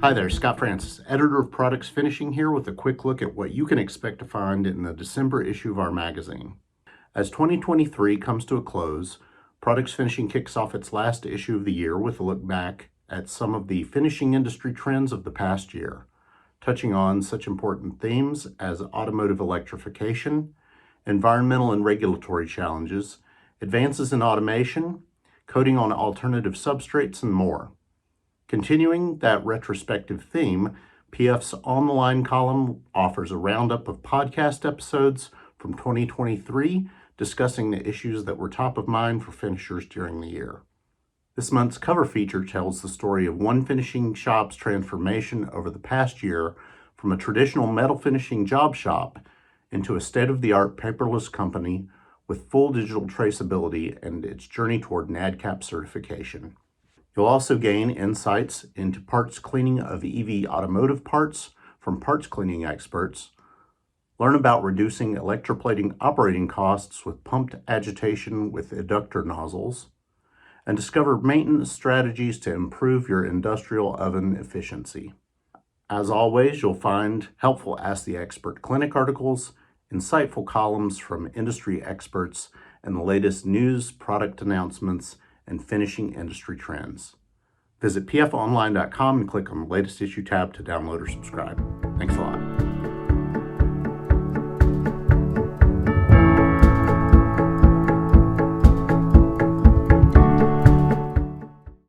Hi there, Scott Francis, editor of Products Finishing here with a quick look at what you can expect to find in the December issue of our magazine. As 2023 comes to a close, Products Finishing kicks off its last issue of the year with a look back at some of the finishing industry trends of the past year, touching on such important themes as automotive electrification, environmental and regulatory challenges, advances in automation, coating on alternative substrates, and more. Continuing that retrospective theme, PF's On the Line column offers a roundup of podcast episodes from 2023 discussing the issues that were top of mind for finishers during the year. This month's cover feature tells the story of one finishing shop's transformation over the past year from a traditional metal finishing job shop into a state-of-the-art paperless company with full digital traceability and its journey toward NADCAP certification. You'll also gain insights into parts cleaning of EV automotive parts from parts cleaning experts, learn about reducing electroplating operating costs with pumped agitation with adductor nozzles, and discover maintenance strategies to improve your industrial oven efficiency. As always, you'll find helpful Ask the Expert clinic articles, insightful columns from industry experts, and the latest news, product announcements, and finishing industry trends. Visit pfonline.com and click on the latest issue tab to download or subscribe. Thanks a lot.